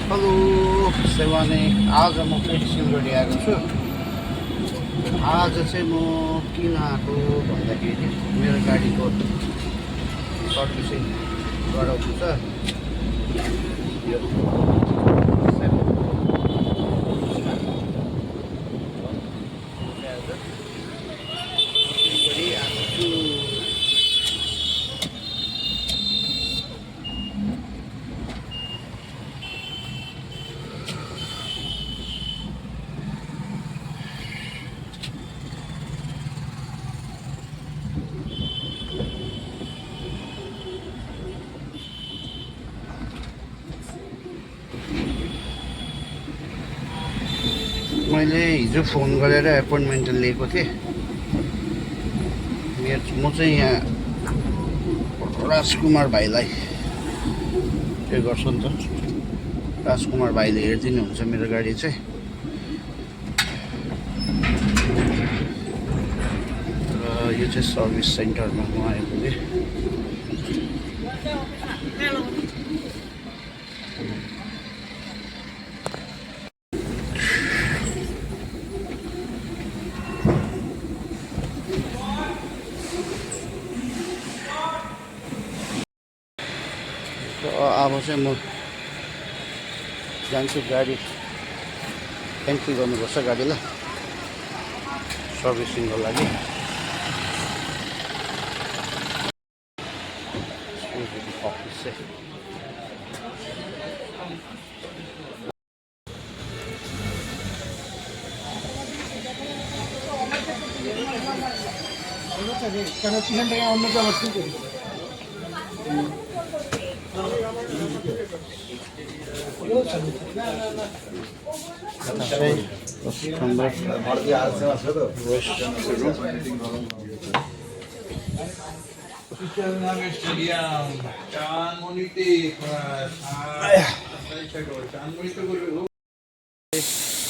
Hello Sewani, आज म फेरि सिलगढी आएको छु। आज चाहिँ म किन आएको भन्दाखेरि मेरो गाडीको सर्भिसिङ गराउँछु छ। यो सिलगढी आएको छु। मैले हिजो फोन गरेर एपोइन्टमेन्ट लिएको थिएँ। म चाहिँ यहाँ राजकुमार भाइलाई के गर्छु नि त, राजकुमार भाइले हेरिदिनुहुन्छ मेरो गाडी चाहिँ। र यो चाहिँ सर्भिस सेन्टरमा म आएको थिएँ। अब चाहिँ म जान्छु, गाडी एन्ट्री गर्नुपर्छ गाडीलाई सर्भिसिङको लागि। अफिस चाहिँ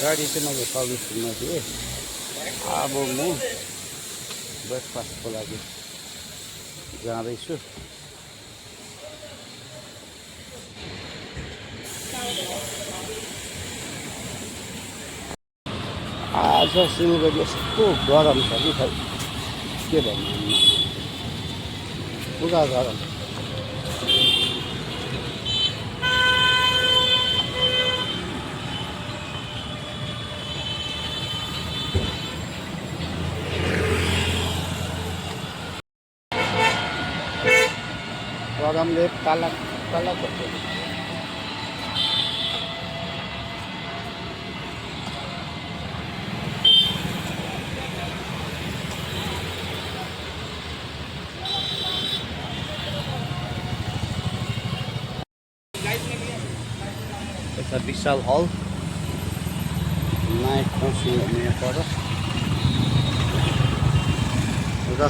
गाडी चाहिँ मैले सर्भिसिङमा दिएँ। अब म ब्रेकफास्टको लागि जाँदैछु। आज सिलगढी यस्तो गरम छ कि खै के भन्नु, पुरा गरम। गरमले काला काला पर्छ। यता विशाल हल नाइट पहुँच्नु हुने पर र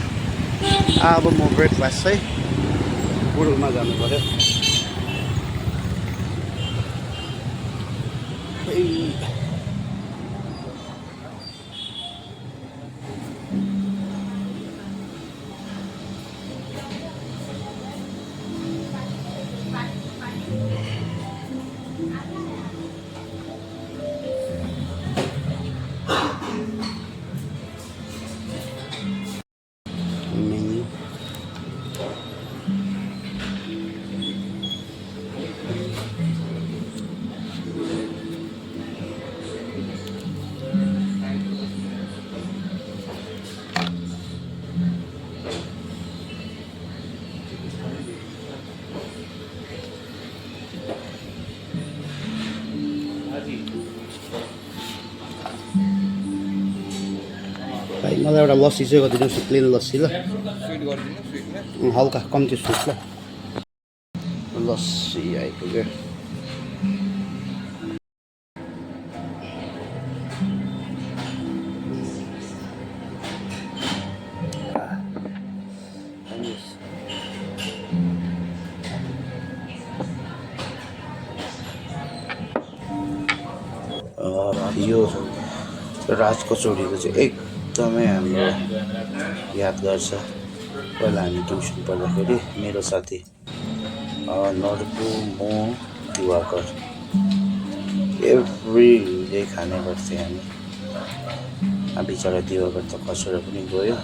अब म ब्रेकफास्ट चाहिँ गुरुमा जानु पर्यो। मलाई एउटा लस्सी चाहिँ गरिदिनुहोस्, प्लेन लस्सी ल, हल्का कम्ती स्विट ल। लस्सी आइपुग्यो। यो राजकचौरीको चाहिँ एकदमै हाम्रो यादगार छ। पहिला हामी ट्युसन पढ्दाखेरि मेरो साथी नर्बु, म, दिवाकर एभ्री डे खाने गर्थ्यौँ हामी। बिचरा दिवाकर त खसेर पनि गयो।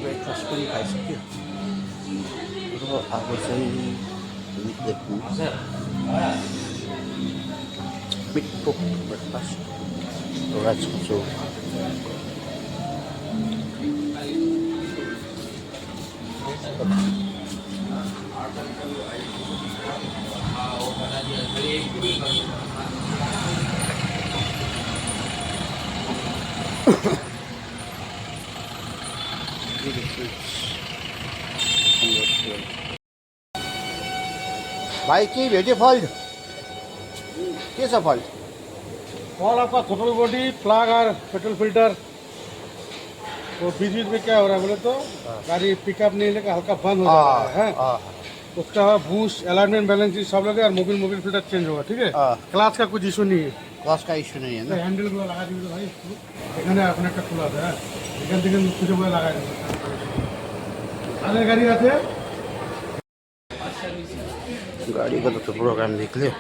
ब्रेकफास्ट पनि खाइसक्यो र अब चाहिँ मिठो ब्रेकफास्ट राजको भाइ के भेट्यो फल्ट के छ फल्ट? फॉल आपका थ्रोटल बॉडी, फ्लैग और पेट्रोल फिल्टर। तो बीच बीच में क्या हो रहा है बोले तो गाड़ी पिकअप नहीं लेकर हल्का बंद हो जा रहा है। उसका बूस्ट, अलाइनमेंट, बैलेंस सब लगे और मोबिल फिल्टर चेंज होगा। ठीक है, क्लास का कुछ इशू नहीं है। क्लास का इशू नहीं है ना? हैंडल को लगा दीजिए भाई, এখানে अपने का खुला था এখান থেকে খুঁজে বলে লাগাই দিন। आगे गाड़ी आते गाडीको त थुप्रो काम निक्ल्यो।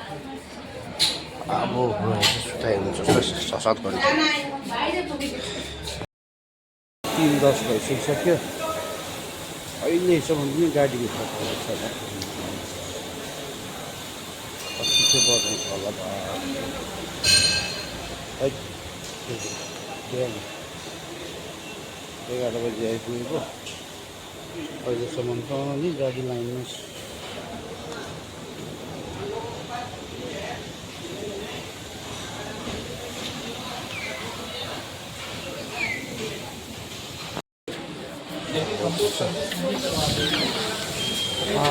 अब सुताइ हुन्छ 6-7 घन्टा। 3:10 भइसकिसक्यो। अहिलेसम्म पनि गाडीभित्र छैन। कति चाहिँ बज्नु होला बा? 11 बजी आइपुगेको। अहिलेसम्म त नि गाडी लाइनमा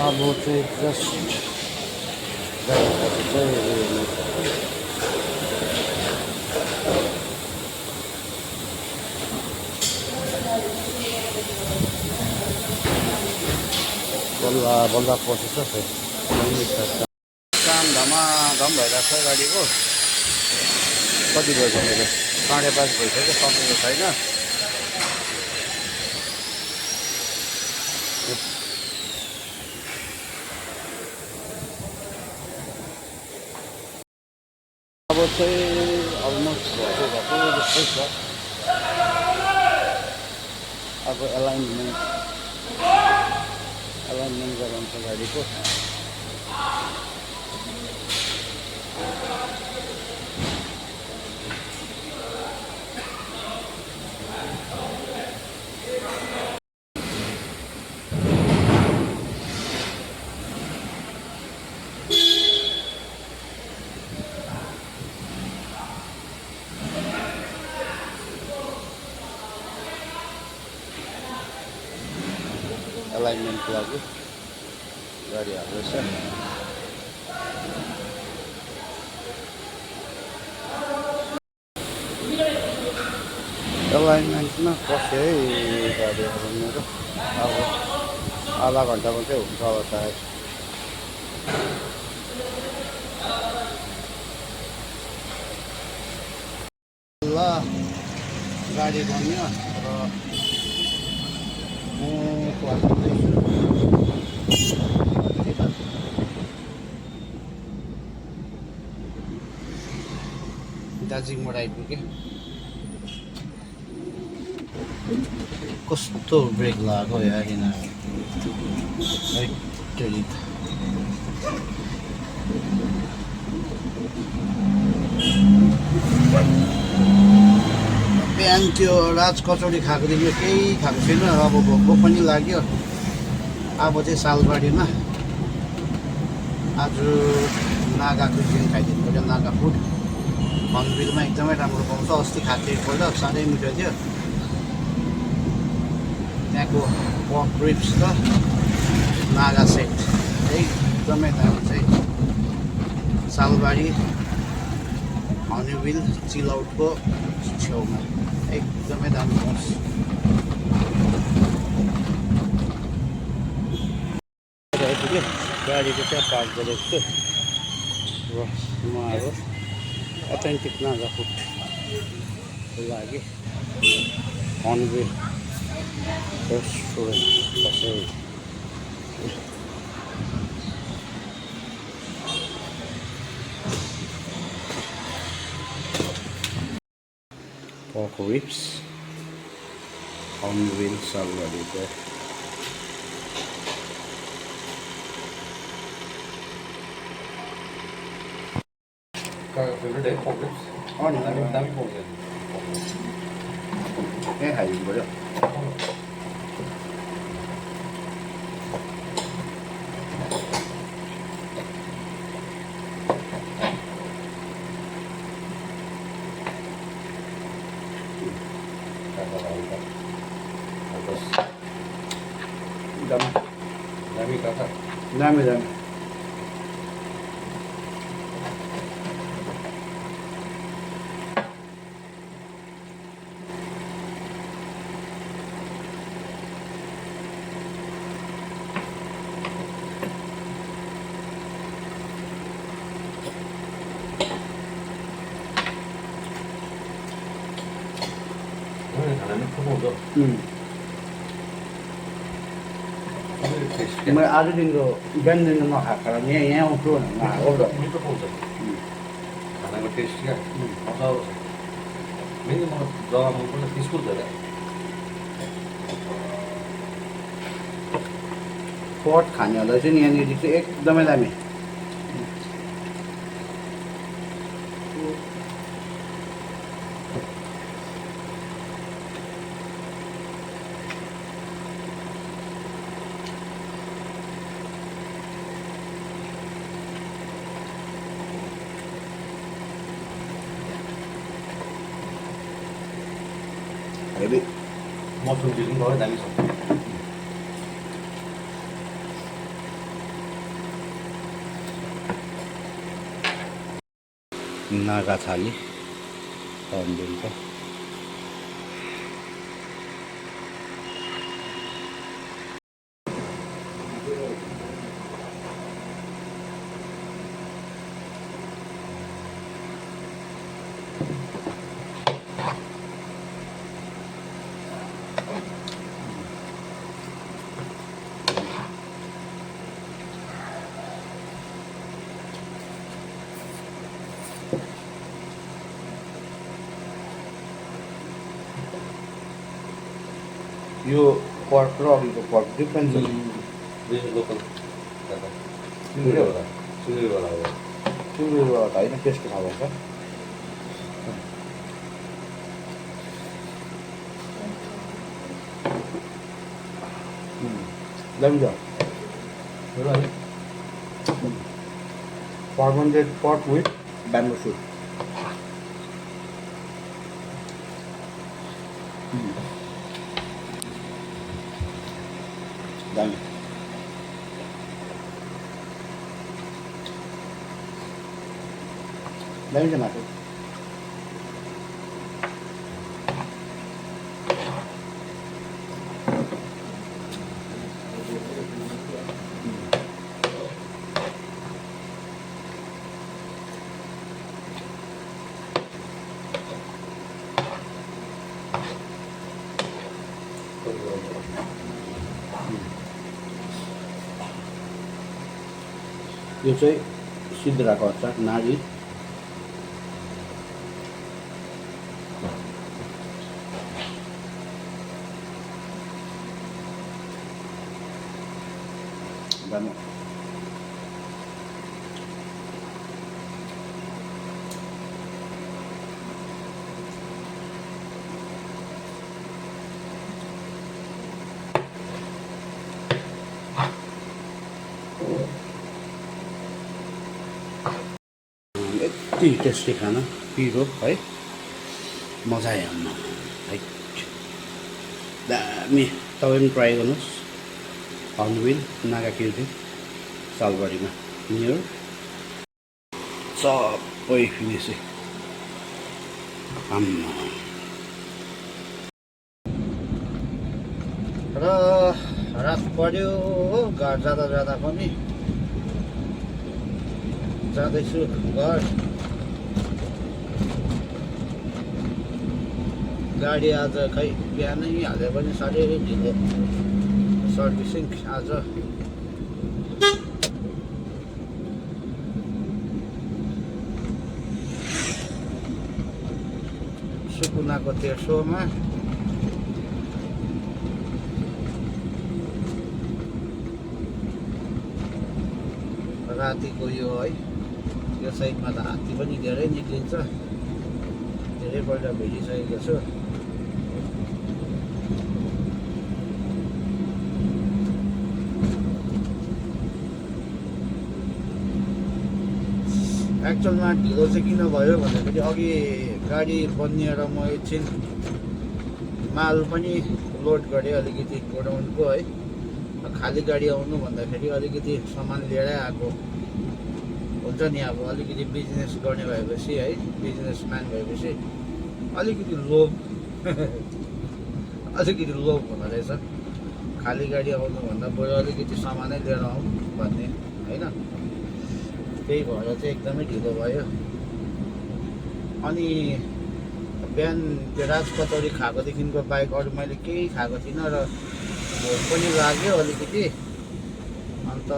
अब चाहिँ जस्ट बल्ल पसेछ काम धमाधम भइरहेको छ गाडीको। कति बज्यो मेरो? 5:30 भइसक्यो, सकेको छैन। अब चाहिँ अलमोस्ट भएको जस्तै छ। अब अलाइनमेन्ट गराउँछ गाडीको। एलाइनमेन्टको लागि गाडी हाल्दैछ एलाइनमेन्टमा बस्यो है गाडीहरू मेरो अब आधा घन्टामा चाहिँ हुन्छ होला सायद ल गाडी बन्यो र म फर्किँदैछु दार्जिलिङबाट आइपुगेँ कस्तो ब्रेक लाग्यो यार यिनीहरू बिहान त्यो राज कचौडी खाएकोदेखि केही खाएको छैन अब भोको पनि लाग्यो अब चाहिँ सालबारीमा आज नागाको चिन खाइदिनु पर्यो नागा फुड हर्नबिलमा एकदमै राम्रो पाउँछ अस्ति खाएको थिएँ एकपल्ट साह्रै मिठो थियो त्यहाँको पर्क रिब्स र नागा सेट एकदमै दामी चाहिँ सालबारी हर्नबिल चिल आउटको छेउमा एकदमै दामी पाउँछ आइपुग्यो गाडीको त्यहाँ पार्क गरेको थियो र म अब अथेन्टिक नागा फुडको लागि हर्नबिल रेस्टुरेन्ट बसेँ pork ribs hर्नबिल सालबारीको फेभरेट है pork ribs दामी पाउँछ त्यहीँ खाइदिनु पऱ्यो दामी काका दामी दामी खानाले खुवाउँछ मैले आजदेखिको बिहानदेखि नखाएको कारण यहाँ आउँछु भनेर नआएको त मिठो पाउँछ खानाको टेस्ट क्या मजा आउँछ मेन मलाई जग्गा मनपर्छ पिसफुल छ क्या पट खानेहरूलाई चाहिँ यहाँनिर चाहिँ एकदमै दामी हेभी मसरुम चिज पनि धेरै दामी छ नागा थाली हर्नबिलको यो पर्क र अघिको पर्क डिफ्रेन्स छ लोकल सिलगढीबाट हो सिलगढीबाट होइन टेस्टको थाहा पाउँछ दामी छ fermented pork with bamboo shoot. दामी दामी छ माटो यो चाहिँ सिद्राको अचार नारी दामी यति टेस्टी खाना पिरो है मजा आयो आउनु है दामी तपाईँ पनि ट्राई गर्नुहोस् हर्नबिल नागा किर्ति सालबारीमा नियर सबै फिनिस र रात पर्यो हो घर जाँदा जाँदा पनि जाँदैछु घर गाडी आज खै बिहानै हाल्यो भने साह्रै ढिलो सर्भिसिङ आज सुकुनाको तेर्सोमा रातिको यो है यो साइडमा त हात्ती पनि धेरै निक्लिन्छ धेरैपल्ट भेटिसकेको छु एक्चुअलमा ढिलो चाहिँ किन भयो भन्दाखेरि अघि गाडी बनिएर म एकछिन माल पनि लोड गरेँ अलिकति गोडाउनको है खाली गाडी आउनु भन्दाखेरि अलिकति सामान लिएरै आएको हुन्छ नि अब अलिकति बिजनेस गर्ने भएपछि है बिजनेसम्यान भएपछि अलिकति लोभ हुँदो रहेछ खाली गाडी आउनुभन्दा बरु अलिकति सामानै लिएर आउँ भन्ने होइन त्यही भएर चाहिँ एकदमै ढिलो भयो अनि बिहान त्यो राज कचौडी खाएकोदेखिको बाहेक अरू मैले केही खाएको थिइनँ र भोक पनि लाग्यो अलिकति अन्त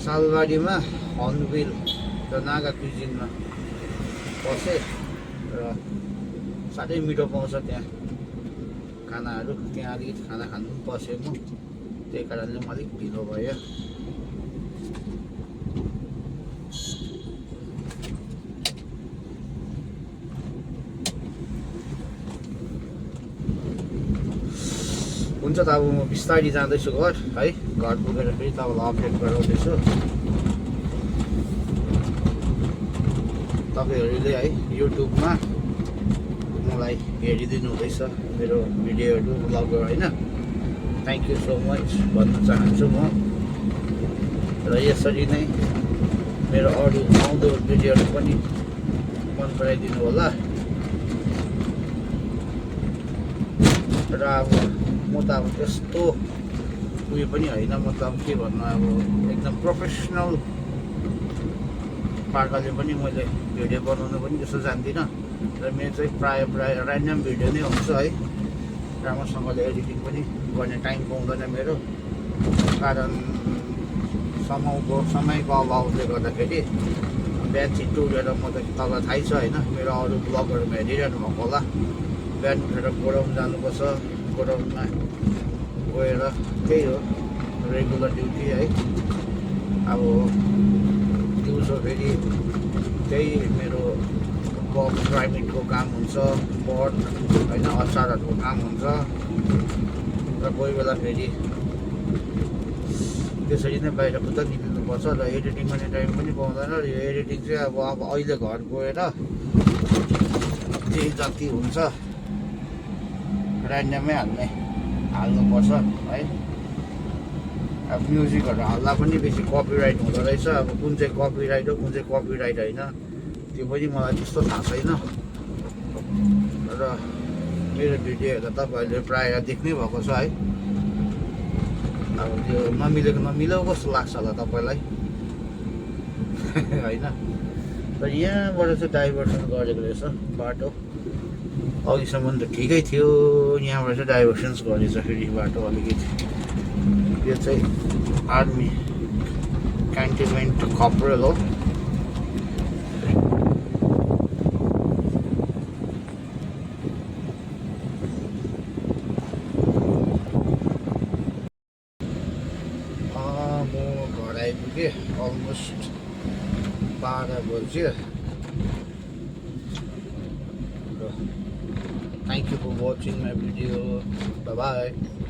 सालबारीमा हर्नबिल र नागा क्युजिनमा पसेँ र साह्रै मिठो पाउँछ त्यहाँ खानाहरू त्यहाँ अलिकति खाना खानु पनि पसेँ म त्यही कारणले म अलिक ढिलो भयो हुन्छ त अब म बिस्तारी जाँदैछु घर है घर पुगेर फेरि तपाईँलाई अपडेट गराउँदैछु तपाईँहरूले है युट्युबमा मलाई हेरिदिनु हुँदैछ मेरो भिडियोहरू ब्लगहरू होइन थ्याङ्क यू सो मच भन्न चाहन्छु म र यसरी नै मेरो अरू आउँदो भिडियोहरू पनि मन पराइदिनु होला र अब म त अब त्यस्तो उयो पनि होइन म त अब के भन्नु अब एकदम प्रोफेसनल प्रकारले पनि मैले भिडियो बनाउनु पनि त्यस्तो जान्दिनँ र मेरो चाहिँ प्रायः ऱ्यान्डम भिडियो नै हुन्छ है राम्रोसँगले एडिटिङ पनि गर्ने टाइम पाउँदैन मेरो कारण समयको अभावले गर्दाखेरि बिहान छिट्टो उठेर म त तपाईँलाई थाहै छ होइन मेरो अरू ब्लगहरूमा हेरिरहनु भएको होला बिहान उठेर गोडाउन जानुपर्छ गोडाउनमा गएर त्यही हो रेगुलर ड्युटी है अब दिउँसो फेरि त्यही मेरो बक ड्राइभिङको काम हुन्छ पट होइन अचारहरूको काम हुन्छ र कोही बेला फेरि त्यसरी नै बाहिर खुट्टा निक्लिनुपर्छ र एडिटिङ गर्ने टाइम पनि पाउँदैन र यो एडिटिङ चाहिँ अब अहिले घर गएर त्यही जति हुन्छ ऱ्यान्डमै हाल्ने हाल्नुपर्छ है। अब म्युजिकहरू हाल्दा पनि बेसी कपिराइट हुँदो रहेछ। अब कुन चाहिँ कपिराइट हो कुन चाहिँ कपिराइट होइन त्यो पनि मलाई त्यस्तो थाहा छैन। र मेरो भिडियोहरू तपाईँहरूले प्रायः देख्नै भएको छ है। अब त्यो नमिलेको कस्तो लाग्छ होला तपाईँलाई होइन। तर यहाँबाट चाहिँ डाइभर्सन गरेको रहेछ बाटो। अघिसम्म त ठिकै थियो, यहाँबाट चाहिँ डाइभर्सन्स गरेछ फेरि बाटो अलिकति। यो चाहिँ आर्मी क्यान्टनमेन्ट खप्रेल हो। म घर आइपुगेँ, अलमोस्ट 12 बज्यो। Thank you for watching my video. Bye bye.